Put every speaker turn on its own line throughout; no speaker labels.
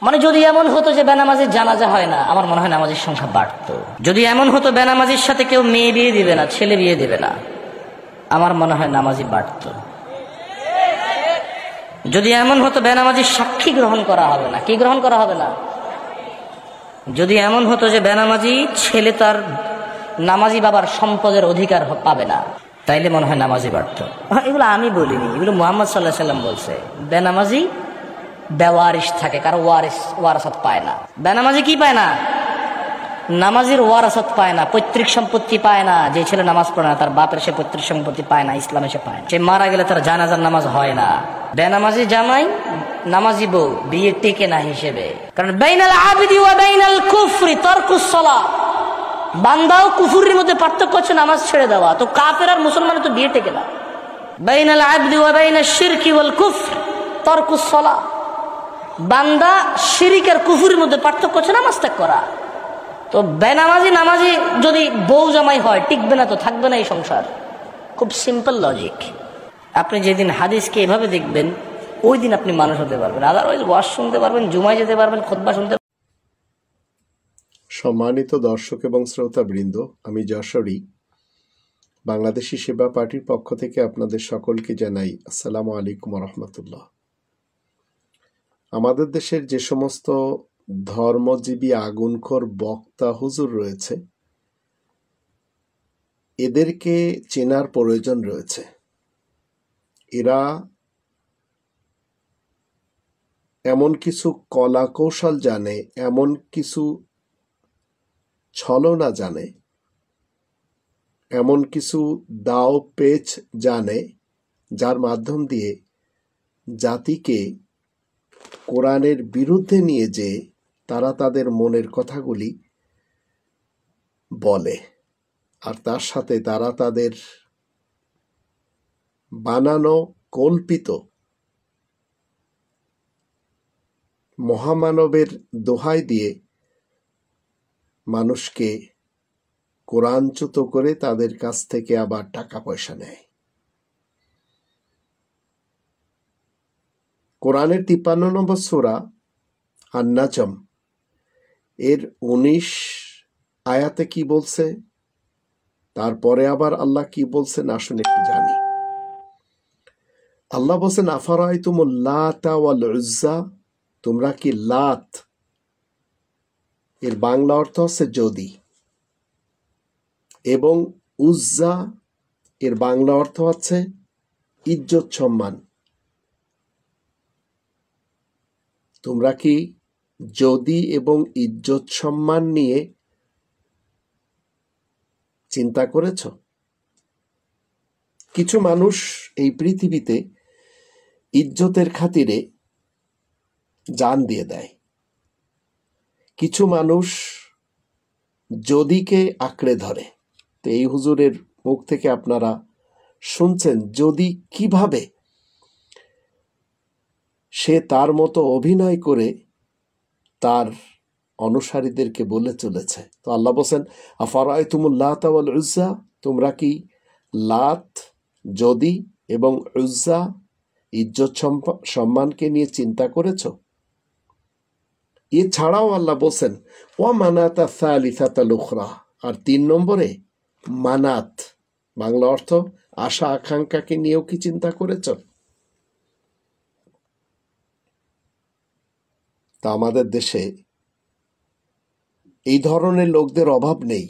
মানে যদি এমন হতো যে বেনামাজির জানাজা হয় না, আমার মনে হয় নামাজির সংখ্যা বাড়তো। যদি এমন হতো বেনামাজির সাথে কেউ মেয়ে বিয়ে দিবে না, ছেলে বিয়ে দিবে না, আমার মনে হয় নামাজি বাড়তো। যদি এমন হতো বেনামাজির সাক্ষী গ্রহণ করা হবে না, কি গ্রহণ করা হবে না, যদি এমন হতো যে বেনামাজি ছেলে তার নামাজি বাবার সম্পদের অধিকার পাবে না, তাইলে মনে হয় নামাজি বাড়তো। এগুলো আমি বলিনি, এগুলো মুহাম্মদ সাল্লাল্লাহু আলাইহি ওয়াসাল্লাম বলছে। বেনামাজি বেওয়ারিশ থাকে, কারো ওয়ারাসাত পায় না। বেনামাজি কি পায় না? নামাজির ওয়ারাসাত পায় না, পৈতৃক সম্পত্তি পায় না। যে ছেলে নামাজ পড়ে না তার বাপের সে পৈতৃক সম্পত্তি পায় না, ইসলামে সে পায় না। সে মারা গেলে তার জানাজার নামাজ হয় না। বেনামাজি জামাই নামাজি বউ বিয়ে টেকে না হিসেবে, কারণ বাইনাল আবিদি ওয়া বাইনাল কুফরি তারকুস সালাহ, বান্দা ও কুফরির মধ্যে পার্থক্য হচ্ছে নামাজ ছেড়ে দেওয়া। তো কাফের আর মুসলমানের তো বিয়ে টেকে না। বাইনাল আবিদি ওয়া বাইনাশ শিরকি ওয়াল কুফর তারকুস সালাহ, বান্দা শিরিক আর কুফরির মধ্যে পার্থক্য হচ্ছে নামাজ ত্যাগ করা। তো বেনামাজি নামাজি যদি বউ জামাই হয় টিকবে না, তো থাকবে না এই সংসার। খুব সিম্পল লজিক। আপনি যেদিন হাদিসকে এভাবে দেখবেন ওই দিন আপনি মানুষ হতে পারবেন, আদারওয়াইজ ওয়াজ শুনতে পারবেন, জুমায় যেতে পারবেন, খুতবা শুনতে।
সম্মানিত দর্শক এবং শ্রোতা বৃন্দ, আমি যশোরী বাংলাদেশি সেবা পার্টির পক্ষ থেকে আপনাদের সকলকে জানাই আসসালামু আলাইকুম রহমতুল্লাহ। আমাদের দেশের যে সমস্ত ধর্মজীবী আগুনখোর বক্তা হুজুর রয়েছে, এদেরকে চেনার প্রয়োজন রয়েছে। এরা এমন কিছু কলা কৌশল জানে, এমন কিছু ছলনা জানে, এমন কিছু দাও পেচ জানে, যার মাধ্যম দিয়ে জাতিকে কোরআনের বিরুদ্ধে নিয়ে যে তারা তাদের মনের কথাগুলি বলে, আর তার সাথে তারা তাদের বানানো কল্পিত মহামানবের দোহাই দিয়ে মানুষকে কোরআনচ্যুত করে তাদের কাছ থেকে আবার টাকা পয়সা নেয়। কোরআনের 53 নম্বর সূরা আন-নাজম এর 19 আয়াতে কি বলছে, তারপরে আবার আল্লাহ কি বলছেন আসুন একটু জানি। আল্লাহ বলছেন আফারাইতুমুল লাতা ওয়াল উজ্জা, তোমরা কি লাত, এর বাংলা অর্থ হচ্ছে যদি, এবং উজ্জা এর বাংলা অর্থ হচ্ছে ইজ্জত সম্মান, তোমরা কি যদি এবং ইজ্জত সম্মান নিয়ে চিন্তা করেছ? কিছু মানুষ এই পৃথিবীতে ইজ্জতের খাতিরে জান দিয়ে দেয়। কিছু মানুষ যদিকে আঁকড়ে ধরে। তো এই হুজুরের মুখ থেকে আপনারা শুনছেন যদি কিভাবে সে তার মতো অভিনয় করে তার অনুসারীদেরকে বলে চলেছে। তো আল্লাহ বলছেন আফারাইতুমুল লাত ওয়াল উজ্জা, তোমরা কি লাত, যদি এবং উজ্জা ইজ্জত সম্মানকে নিয়ে চিন্তা করেছ? এছাড়াও আল্লাহ বলছেন ওয়া মানাতা সালিসাতাল উখরা, আর 3 নম্বরে মানাত, বাংলা অর্থ আশা আকাঙ্ক্ষাকে নিয়েও কি চিন্তা করেছ? তা আমাদের দেশে এই ধরনের লোকদের অভাব নেই।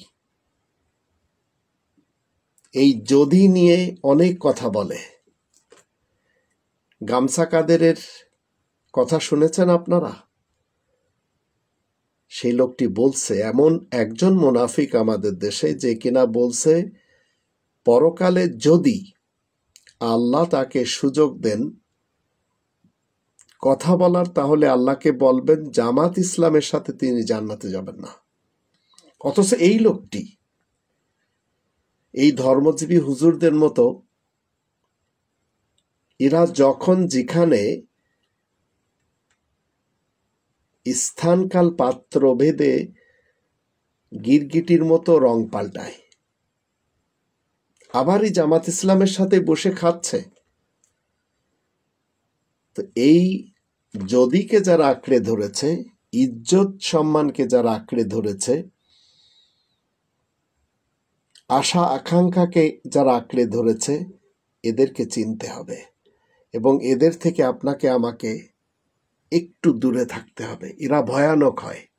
এই যদি নিয়ে অনেক কথা বলে। গামছা কাদেরের কথা শুনেছেন আপনারা? সেই লোকটি বলছে, এমন একজন মুনাফিক আমাদের দেশে যে কিনা বলছে পরকালে যদি আল্লাহ তাকে সুযোগ দেন কথা বলার, তাহলে আল্লাহকে বলবেন জামাত ইসলামের সাথে তিনি জান্নাতে যাবেন না। অথচ এই লোকটি এই ধর্মজীবী হুজুরদের মতো এরা যখন যেখানে স্থানকাল পাত্র ভেদে গিরগিটির মতো রং পাল্টায়, আবারই জামাত ইসলামের সাথে বসে খাচ্ছে। তো এই যদিকে যারা আঁকড়ে ধরেছে, ইজ্জত সম্মানকে যারা আঁকড়ে ধরেছে, আশা আকাঙ্ক্ষাকে যারা আঁকড়ে ধরেছে, এদেরকে চিনতে হবে এবং এদের থেকে আপনাকে আমাকে একটু দূরে থাকতে হবে। এরা ভয়ানক হয়।